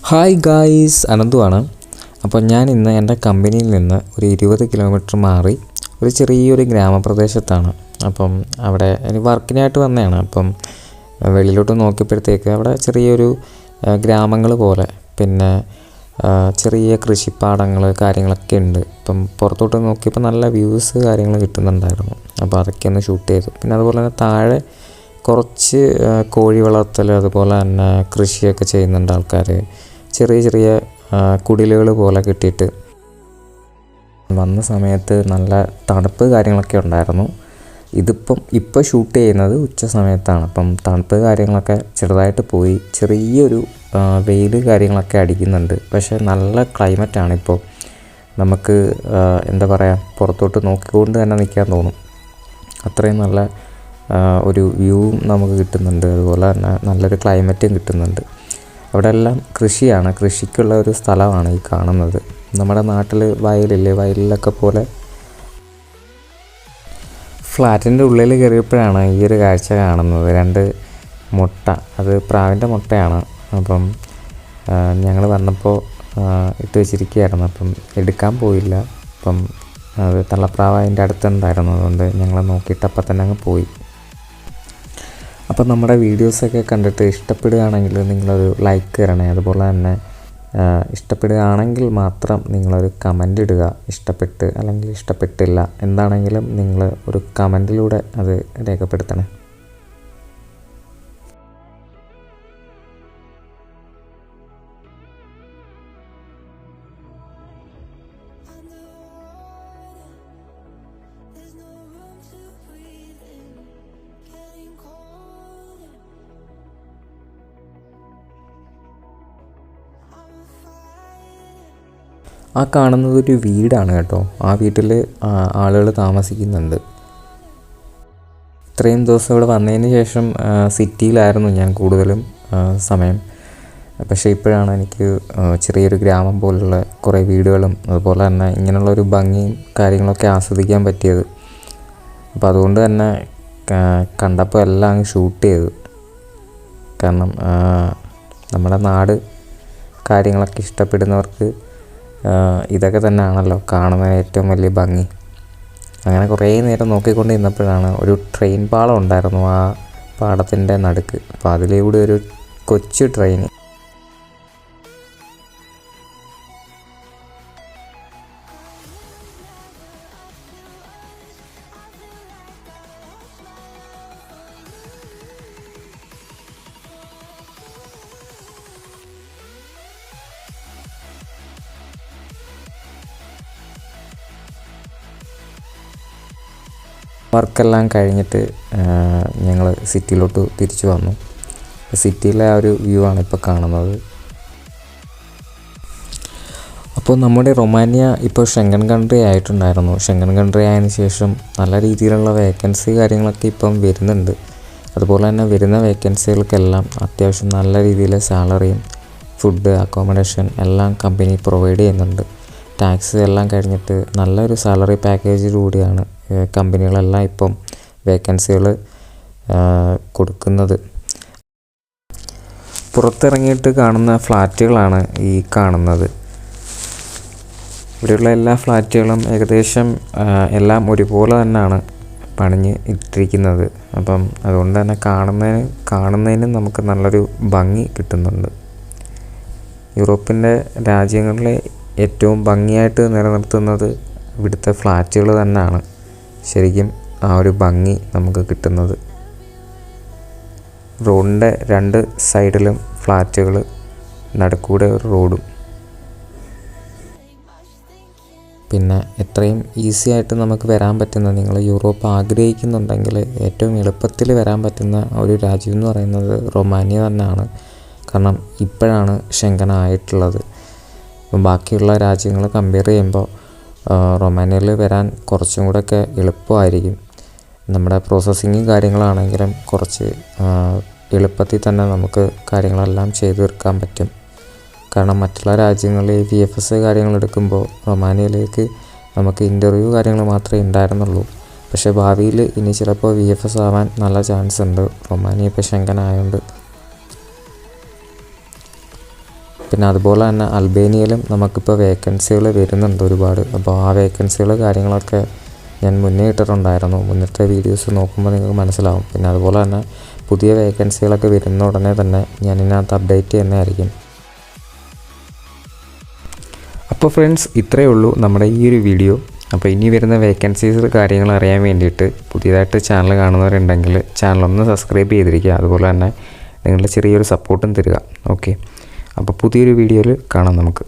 Hi guys, അനന്തുവാണ്. അപ്പോൾ ഞാൻ ഇന്ന് എൻ്റെ കമ്പനിയിൽ നിന്ന് ഒരു 20 കിലോമീറ്റർ മാറി ഒരു ചെറിയൊരു ഗ്രാമപ്രദേശത്താണ്. അപ്പം അവിടെ ഒരു വർക്കിനായിട്ട് വന്നതാണ്. അപ്പം വെളിയിലോട്ട് നോക്കിയപ്പോഴത്തേക്ക് അവിടെ ചെറിയൊരു ഗ്രാമങ്ങൾ പോലെ, പിന്നെ ചെറിയ കൃഷിപ്പാടങ്ങൾ കാര്യങ്ങളൊക്കെ ഉണ്ട്. ഇപ്പം പുറത്തോട്ട് നോക്കിയപ്പോൾ നല്ല വ്യൂസ് കാര്യങ്ങൾ കിട്ടുന്നുണ്ടായിരുന്നു. അപ്പോൾ അതൊക്കെ ഒന്ന് ഷൂട്ട് ചെയ്തു. പിന്നെ അതുപോലെ തന്നെ താഴെ കുറച്ച് കോഴി വളർത്തൽ, അതുപോലെ തന്നെ കൃഷിയൊക്കെ ചെയ്യുന്നുണ്ട് ആൾക്കാർ. ചെറിയ ചെറിയ കുടിലുകൾ പോലെ കിട്ടിയിട്ട് വന്ന സമയത്ത് നല്ല തണുപ്പ് കാര്യങ്ങളൊക്കെ ഉണ്ടായിരുന്നു. ഇപ്പോൾ ഷൂട്ട് ചെയ്യുന്നത് ഉച്ച സമയത്താണ്. അപ്പം തണുപ്പ് കാര്യങ്ങളൊക്കെ ചെറുതായിട്ട് പോയി, ചെറിയൊരു വെയിൽ കാര്യങ്ങളൊക്കെ അടിക്കുന്നുണ്ട്. പക്ഷേ നല്ല ക്ലൈമറ്റാണ് ഇപ്പോൾ. നമുക്ക് എന്താ പറയുക, പുറത്തോട്ട് നോക്കിക്കൊണ്ട് തന്നെ നിൽക്കാൻ തോന്നും. അത്രയും നല്ല ഒരു വ്യൂവും നമുക്ക് കിട്ടുന്നുണ്ട്. അതുപോലെ തന്നെ നല്ലൊരു ക്ലൈമറ്റും കിട്ടുന്നുണ്ട്. അവിടെ എല്ലാം കൃഷിയാണ്, കൃഷിക്കുള്ള ഒരു സ്ഥലമാണ് ഈ കാണുന്നത്. നമ്മുടെ നാട്ടിൽ വയലില്ലേ, വയലിലൊക്കെ പോലെ. ഫ്ലാറ്റിൻ്റെ ഉള്ളിൽ കയറിയപ്പോഴാണ് ഈ ഒരു കാഴ്ച കാണുന്നത്. 2 മുട്ട, അത് പ്രാവിൻ്റെ മുട്ടയാണ്. അപ്പം ഞങ്ങൾ വന്നപ്പോൾ ഇട്ട് വെച്ചിരിക്കുകയായിരുന്നു. അപ്പം എടുക്കാൻ പോയില്ല. അപ്പം അത് തള്ളപ്രാവ് അതിൻ്റെ അടുത്തുണ്ടായിരുന്നു. അതുകൊണ്ട് ഞങ്ങൾ നോക്കിയിട്ട് അപ്പം തന്നെ അങ്ങ് പോയി. അപ്പം നമ്മുടെ വീഡിയോസൊക്കെ കണ്ടിട്ട് ഇഷ്ടപ്പെടുകയാണെങ്കിൽ നിങ്ങളൊരു ലൈക്ക് തരണേ. അതുപോലെ തന്നെ ഇഷ്ടപ്പെടുകയാണെങ്കിൽ മാത്രം നിങ്ങളൊരു കമൻ്റ് ഇടുക. ഇഷ്ടപ്പെട്ട് അല്ലെങ്കിൽ ഇഷ്ടപ്പെട്ടില്ല എന്താണെങ്കിലും നിങ്ങൾ ഒരു കമൻറ്റിലൂടെ അത് രേഖപ്പെടുത്തണേ. ആ കാണുന്നത് ഒരു വീടാണ് കേട്ടോ. ആ വീട്ടിൽ ആളുകൾ താമസിക്കുന്നുണ്ട്. ഇത്രയും ദിവസം ഇവിടെ വന്നതിന് ശേഷം സിറ്റിയിലായിരുന്നു ഞാൻ കൂടുതലും സമയം. പക്ഷേ ഇപ്പോഴാണ് എനിക്ക് ചെറിയൊരു ഗ്രാമം പോലുള്ള കുറേ വീടുകളും അതുപോലെ തന്നെ ഇങ്ങനെയുള്ളൊരു ഭംഗിയും കാര്യങ്ങളൊക്കെ ആസ്വദിക്കാൻ പറ്റിയത്. അപ്പോൾ അതുകൊണ്ട് തന്നെ കണ്ടപ്പോൾ എല്ലാം അങ്ങ് ഷൂട്ട് ചെയ്തു. കാരണം നമ്മുടെ നാട് കാര്യങ്ങളൊക്കെ ഇഷ്ടപ്പെടുന്നവർക്ക് ഇതൊക്കെ തന്നെയാണല്ലോ കാണുന്നതിന് ഏറ്റവും വലിയ ഭംഗി. അങ്ങനെ കുറേ നേരം നോക്കിക്കൊണ്ടിരുന്നപ്പോഴാണ് ഒരു ട്രെയിൻ പാളം ഉണ്ടായിരുന്നു ആ പാടത്തിൻ്റെ നടുക്ക്. അപ്പോൾ അതിലൂടെ ഒരു കൊച്ചു ട്രെയിൻ വർക്കെല്ലാം കഴിഞ്ഞിട്ട് ഞങ്ങൾ സിറ്റിയിലോട്ട് തിരിച്ചു വന്നു. സിറ്റിയിലെ ആ ഒരു വ്യൂ ആണ് ഇപ്പോൾ കാണുന്നത്. അപ്പോൾ നമ്മുടെ റൊമാനിയ ഇപ്പോൾ ഷെങ്കൻ കൺട്രി ആയിട്ടുണ്ടായിരുന്നു. ഷെങ്കൻ കൺട്രി ആയതിനു ശേഷം നല്ല രീതിയിലുള്ള വേക്കൻസി കാര്യങ്ങളൊക്കെ ഇപ്പം വരുന്നുണ്ട്. അതുപോലെ തന്നെ വരുന്ന വേക്കൻസികൾക്കെല്ലാം അത്യാവശ്യം നല്ല രീതിയിൽ സാലറിയും ഫുഡ് അക്കോമഡേഷൻ എല്ലാം കമ്പനി പ്രൊവൈഡ് ചെയ്യുന്നുണ്ട്. ടാക്സ് എല്ലാം കഴിഞ്ഞിട്ട് നല്ലൊരു സാലറി പാക്കേജിലൂടെയാണ് കമ്പനികളെല്ലാം ഇപ്പം വേക്കൻസികൾ കൊടുക്കുന്നത്. പുറത്തിറങ്ങിയിട്ട് കാണുന്ന ഫ്ലാറ്റുകളാണ് ഈ കാണുന്നത്. ഇവിടെയുള്ള എല്ലാ ഫ്ലാറ്റുകളും ഏകദേശം എല്ലാം ഒരുപോലെ തന്നെയാണ് പണിഞ്ഞ് ഇട്ടിരിക്കുന്നത്. അപ്പം അതുകൊണ്ട് തന്നെ കാണുന്നതിനും നമുക്ക് നല്ലൊരു ഭംഗി കിട്ടുന്നുണ്ട്. യൂറോപ്പിൻ്റെ രാജ്യങ്ങളിലെ ഏറ്റവും ഭംഗിയായിട്ട് നിലനിർത്തുന്നത് ഇവിടുത്തെ ഫ്ലാറ്റുകൾ തന്നെയാണ്. ശരിക്കും ആ ഒരു ഭംഗി നമുക്ക് കിട്ടുന്നത്. റോഡിൻ്റെ 2 സൈഡിലും ഫ്ലാറ്റുകൾ, നടുക്കൂടെ ഒരു റോഡും. പിന്നെ എത്രയും ഈസി ആയിട്ട് നമുക്ക് വരാൻ പറ്റുന്ന, നിങ്ങൾ യൂറോപ്പ് ആഗ്രഹിക്കുന്നുണ്ടെങ്കിൽ ഏറ്റവും എളുപ്പത്തിൽ വരാൻ പറ്റുന്ന ഒരു രാജ്യം എന്ന് പറയുന്നത് റൊമാനിയ തന്നെയാണ്. കാരണം ഇപ്പോഴാണ് ഷെങ്കൻ ആയിട്ടുള്ളത്. അപ്പം ബാക്കിയുള്ള രാജ്യങ്ങൾ കമ്പയർ ചെയ്യുമ്പോൾ റൊമാനിയയിൽ വരാൻ കുറച്ചും കൂടെയൊക്കെ എളുപ്പമായിരിക്കും. നമ്മുടെ പ്രോസസ്സിങ് കാര്യങ്ങളാണെങ്കിലും കുറച്ച് എളുപ്പത്തിൽ തന്നെ നമുക്ക് കാര്യങ്ങളെല്ലാം ചെയ്തു തീർക്കാൻ പറ്റും. കാരണം മറ്റുള്ള രാജ്യങ്ങളിൽ VFS കാര്യങ്ങളെടുക്കുമ്പോൾ റൊമാനിയയിലേക്ക് നമുക്ക് ഇൻ്റർവ്യൂ കാര്യങ്ങൾ മാത്രമേ ഉണ്ടായിരുന്നുള്ളൂ. പക്ഷേ ഭാവിയിൽ ഇനി ചിലപ്പോൾ VFS ആവാൻ നല്ല ചാൻസ് ഉണ്ട്. റൊമാനിയ ഇപ്പോൾ ഷെങ്കൻ ആയതുകൊണ്ട്. പിന്നെ അതുപോലെ തന്നെ അൽബേനിയയിലും നമുക്കിപ്പോൾ വേക്കൻസികൾ വരുന്നുണ്ട് ഒരുപാട്. അപ്പോൾ ആ വേക്കൻസികൾ കാര്യങ്ങളൊക്കെ ഞാൻ മുന്നേ ഇട്ടിട്ടുണ്ടായിരുന്നു. മുന്നത്തെ വീഡിയോസ് നോക്കുമ്പോൾ നിങ്ങൾക്ക് മനസ്സിലാവും. പിന്നെ അതുപോലെ തന്നെ പുതിയ വേക്കൻസികളൊക്കെ വരുന്ന ഉടനെ തന്നെ ഞാൻ ഇതിനകത്ത് അപ്ഡേറ്റ് ചെയ്യുന്നതായിരിക്കും. അപ്പോൾ ഫ്രണ്ട്സ്, ഇത്രയേ ഉള്ളൂ നമ്മുടെ ഈ ഒരു വീഡിയോ. അപ്പോൾ ഇനി വരുന്ന വേക്കൻസീസ് കാര്യങ്ങൾ അറിയാൻ വേണ്ടിയിട്ട് പുതിയതായിട്ട് ചാനൽ കാണുന്നവരുണ്ടെങ്കിൽ ചാനലൊന്ന് സബ്സ്ക്രൈബ് ചെയ്തിരിക്കുക. അതുപോലെ തന്നെ നിങ്ങളുടെ ചെറിയൊരു സപ്പോർട്ടും തരിക. ഓക്കെ, അപ്പോൾ പുതിയൊരു വീഡിയോയിൽ കാണാം നമുക്ക്.